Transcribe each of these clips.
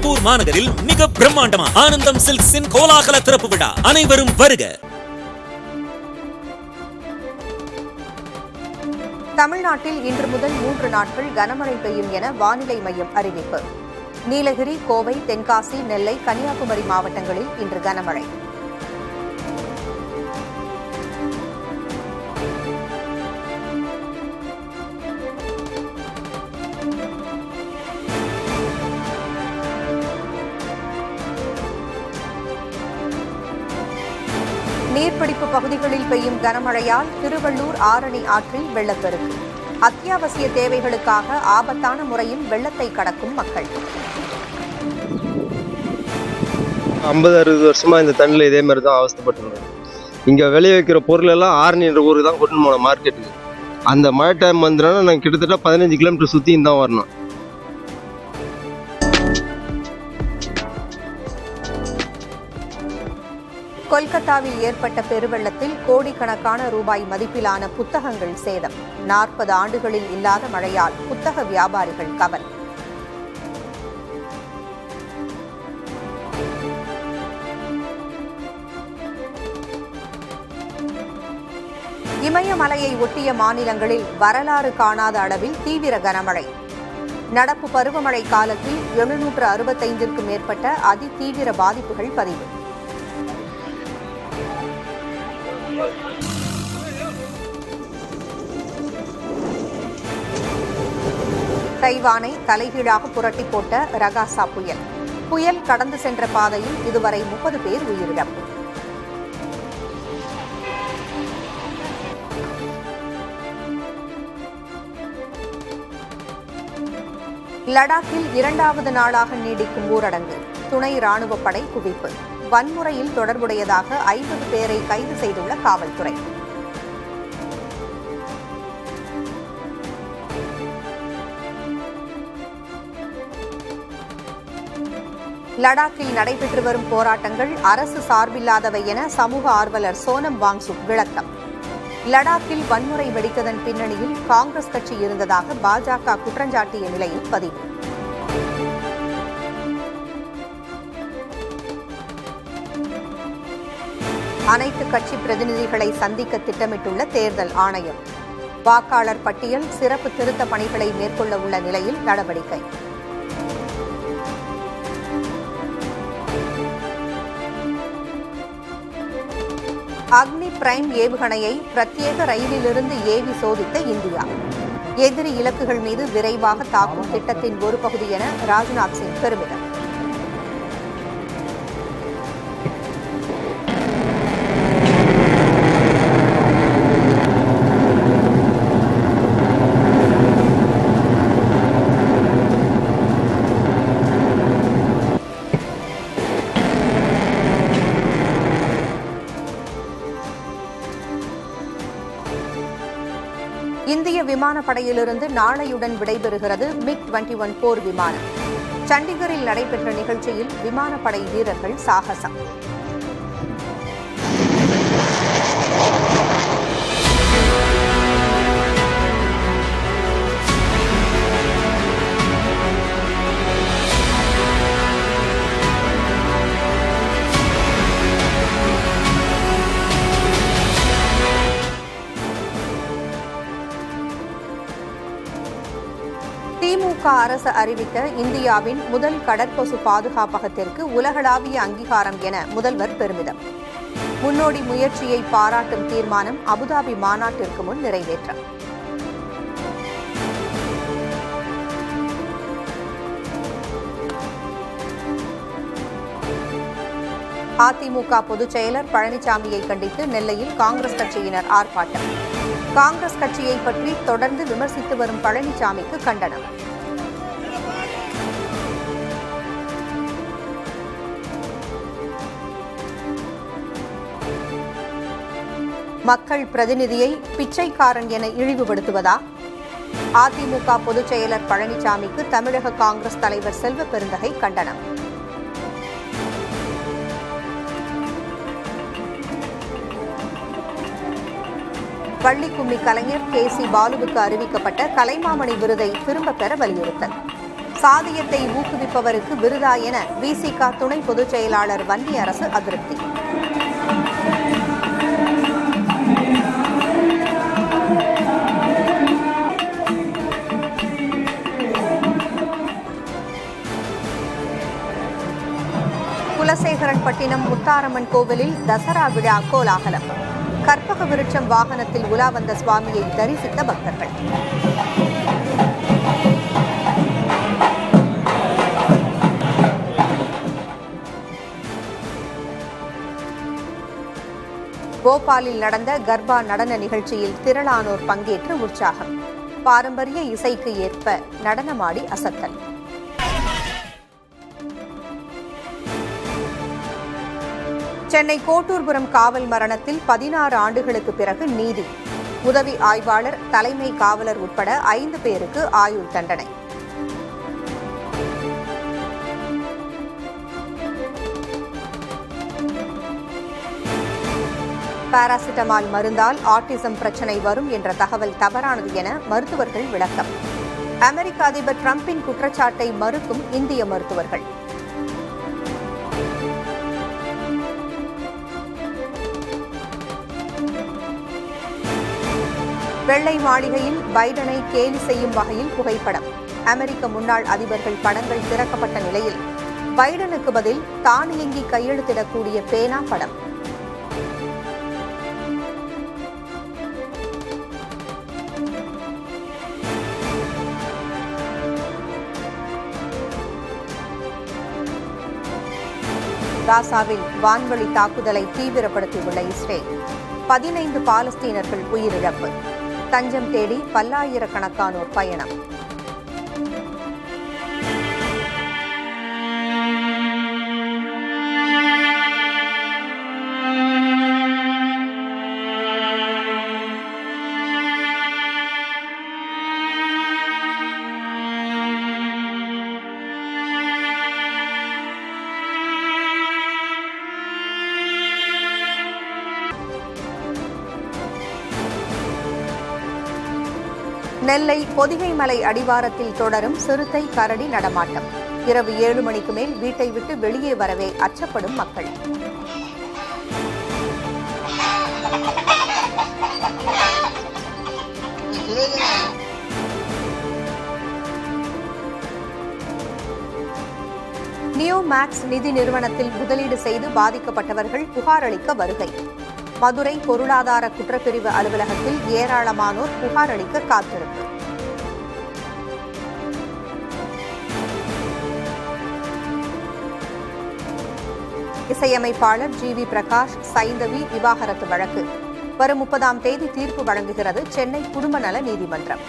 திருப்பூர் மாநகரில் மிக பிரம்மாண்டமா ஆனந்தம் சில்க்ஸின் கோலாகல திறப்பு விழா. அனைவரும் வருக. தமிழ்நாட்டில் இன்று முதல் 3 நாட்கள் கனமழை பெய்யும் என வானிலை மையம் அறிவிப்பு. நீலகிரி, கோவை, தென்காசி, நெல்லை, கன்னியாகுமரி மாவட்டங்களில் இன்று கனமழை. நீர்பிடிப்பு பகுதிகளில் பெய்யும் கனமழையால் திருவள்ளூர் ஆரணி ஆற்றில் வெள்ளப்பெருக்கு. அத்தியாவசிய தேவைகளுக்காக ஆபத்தான முறையில் வெள்ளத்தை கடக்கும் மக்கள். 50-60 வருஷமா இந்த தண்ணியில் இதே மாதிரி தான் அவஸ்தைப்பட்டுருந்தோம். இங்கே விளைய வைக்கிற பொருள் எல்லாம் ஆரணின்ற ஊருக்கு தான் கொண்டு போனோம் மார்க்கெட்டுக்கு. அந்த மழை டைம் வந்துடும்னா நாங்கள் கிட்டத்தட்ட 15 கிலோமீட்டர் சுற்றியும் தான் வரணும். கொல்கத்தாவில் ஏற்பட்ட பெருவெள்ளத்தில் கோடிக்கணக்கான ரூபாய் மதிப்பிலான புத்தகங்கள் சேதம். 40 ஆண்டுகளில் இல்லாத மழையால் புத்தக வியாபாரிகள் கவலை. இமயமலையை ஒட்டிய மாநிலங்களில் வரலாறு காணாத அளவில் தீவிர கனமழை. நடப்பு பருவமழை காலத்தில் 765க்கும் மேற்பட்ட அதிதீவிர பாதிப்புகள் பதிவு. தைவானை தலைகீழாக புரட்டி போட்ட ரகாசா புயல். புயல் கடந்து சென்ற பாதையில் இதுவரை 30 பேர் உயிரிழப்பு. லடாக்கில் 2வது நாளாக நீடிக்கும் ஊரடங்கு. துணை ராணுவப் படை குவிப்பு. வன்முறையில் தொடர்புடையதாக 50 பேரை கைது செய்துள்ள காவல்துறை. லடாக்கில் நடைபெற்று வரும் போராட்டங்கள் அரசு சார்பில்லாதவை என சமூக ஆர்வலர் சோனம் வாங்சுக் விளக்கம். லடாக்கில் வன்முறை வெடித்ததன் பின்னணியில் காங்கிரஸ் கட்சி இருந்ததாக பாஜக குற்றஞ்சாட்டிய நிலையில் பதிவு. அனைத்து கட்சி பிரதிநிதிகளை சந்திக்க திட்டமிட்டுள்ள தேர்தல் ஆணையம். வாக்காளர் பட்டியல் சிறப்பு திருத்த பணிகளை மேற்கொள்ள உள்ள நிலையில் நடவடிக்கை. அக்னி பிரைம் ஏவுகணையை பிரத்யேக ரயிலிலிருந்து ஏவி சோதித்த இந்தியா. எதிரி இலக்குகள் மீது விரைவாக தாக்கும் திட்டத்தின் ஒரு பகுதி என ராஜ்நாத் சிங் பெருமிதம். இந்திய விமானப்படையிலிருந்து நாளையுடன் விடைபெறுகிறது MiG-21 போர் விமானம். சண்டிகரில் நடைபெற்ற நிகழ்ச்சியில் விமானப்படை வீரர்கள் சாகசம். திமுக அரசு அறிவித்த இந்தியாவின் முதல் கடற்பசு பாதுகாப்பகத்திற்கு உலகளாவிய அங்கீகாரம் என முதல்வர் பெருமிதம். முன்னோடி முயற்சியை பாராட்டும் தீர்மானம் அபுதாபி மாநாட்டிற்கு முன் நிறைவேற்றம். அதிமுக பொதுச் செயலர் பழனிசாமியை கண்டித்து நெல்லையில் காங்கிரஸ் கட்சியினர் ஆர்ப்பாட்டம். காங்கிரஸ் கட்சியை பற்றி தொடர்ந்து விமர்சித்து வரும் பழனிசாமிக்கு கண்டனம். மக்கள் பிரதிநிதியை பிச்சைக்காரன் என இழிவுபடுத்துவதா? அதிமுக பொதுச் செயலர் பழனிசாமிக்கு தமிழக காங்கிரஸ் தலைவர் செல்வ பெருந்தகை கண்டனம். வள்ளிக்கும்மி கலைஞர் KC பாலுவுக்கு அறிவிக்கப்பட்ட கலைமாமணி விருதை திரும்பப் பெற வலியுறுத்தல். சாதியத்தை ஊக்குவிப்பவருக்கு விருதா என விசிக துணை பொதுச் செயலாளர் வன்னி அரசு அதிருப்தி. குலசேகரன்பட்டினம் முத்தாரம்மன் கோவிலில் தசரா விழா கோலாகலம். கற்பக விருட்சம் வாகனத்தில் உலா வந்த சுவாமியை தரிசித்த பக்தர்கள். போபாலில் நடந்த கர்பா நடன நிகழ்ச்சியில் திரளானோர் பங்கேற்று உற்சாகம். பாரம்பரிய இசைக்கு ஏற்ப நடனமாடி அசத்தல். சென்னை கோட்டூர்புரம் காவல் மரணத்தில் 16 ஆண்டுகளுக்கு பிறகு நீதி. உதவி ஆய்வாளர், தலைமை காவலர் உட்பட 5 பேருக்கு ஆயுள் தண்டனை. பாராசிட்டமால் மருந்தால் ஆட்டிசம் பிரச்சினை வரும் என்ற தகவல் தவறானது என மருத்துவர்கள் விளக்கம். அமெரிக்க அதிபர் டிரம்பின் குற்றச்சாட்டை மறுக்கும் இந்திய மருத்துவர்கள். வெள்ளை மாளிகையில் பைடனை கேலி செய்யும் வகையில் புகைப்படம். அமெரிக்க முன்னாள் அதிபர்கள் படங்கள் திறக்கப்பட்ட நிலையில் பைடனுக்கு பதில் தானியங்கி கையெழுத்திடக்கூடிய பேனா படம். காசாவில் வான்வழி தாக்குதலை தீவிரப்படுத்தியுள்ள இஸ்ரேல். 15 பாலஸ்தீனர்கள் உயிரிழப்பு. தஞ்சம் தேடி பல்லாயிரக்கணக்கானோர் பயணம். நெல்லை பொதிகைமலை அடிவாரத்தில் தொடரும் சிறுத்தை கரடி நடமாட்டம். இரவு 7 மணிக்கு மேல் வீட்டை விட்டு வெளியே வரவே அச்சப்படும் மக்கள். நியோ மேக்ஸ் நிதி நிறுவனத்தில் முதலீடு செய்து பாதிக்கப்பட்டவர்கள் புகார் அளிக்க வருகை. மதுரை பொருளாதார குற்றப்பிரிவு அலுவலகத்தில் ஏராளமானோர் புகார் அளிக்க காத்திருப்பு. இசையமைப்பாளர் ஜி.வி. பிரகாஷ், சைந்தவி விவாகரத்து வழக்கு வரும் 30ஆம் தேதி தீர்ப்பு வழங்குகிறது சென்னை குடும்ப நல நீதிமன்றம்.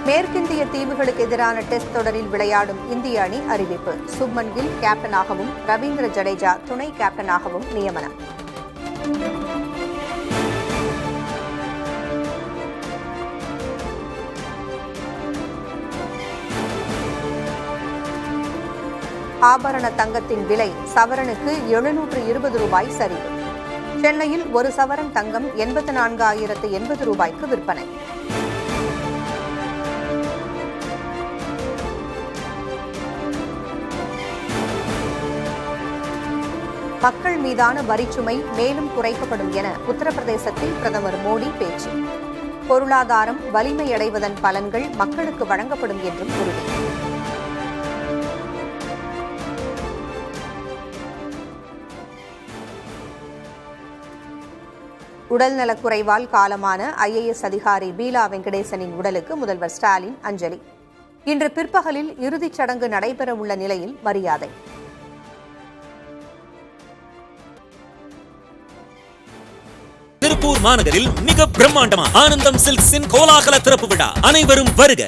மேற்கிந்திய தீவுகளுக்கு எதிரான டெஸ்ட் தொடரில் விளையாடும் இந்திய அணி அறிவிப்பு. சுப்மன் கில் கேப்டனாகவும், ரவீந்திர ஜடேஜா துணை கேப்டனாகவும் நியமனம். ஆபரண தங்கத்தின் விலை சவரனுக்கு 720 ரூபாய் சரிவு. சென்னையில் ஒரு சவரன் தங்கம் 84,080 ரூபாய்க்கு விற்பனை. மக்கள் மீதான வரிச்சுமை மேலும் குறைக்கப்படும் என உத்தரப்பிரதேசத்தில் பிரதமர் மோடி பேச்சு. பொருளாதாரம் வலிமையடைவதன் பலன்கள் மக்களுக்கு வழங்கப்படும் என்றும் உறுதி. உடல்நலக்குறைவால் காலமான IAS அதிகாரி பீலா வெங்கடேசனின் உடலுக்கு முதல்வர் ஸ்டாலின் அஞ்சலி. இன்று பிற்பகலில் இறுதிச் சடங்கு நடைபெறவுள்ள நிலையில் மரியாதை. திருப்பூர் மாநகரில் மிக பிரம்மாண்டமா ஆனந்தம் சில்க்ஸின் கோலாகல திறப்பு விழா. அனைவரும் வருக.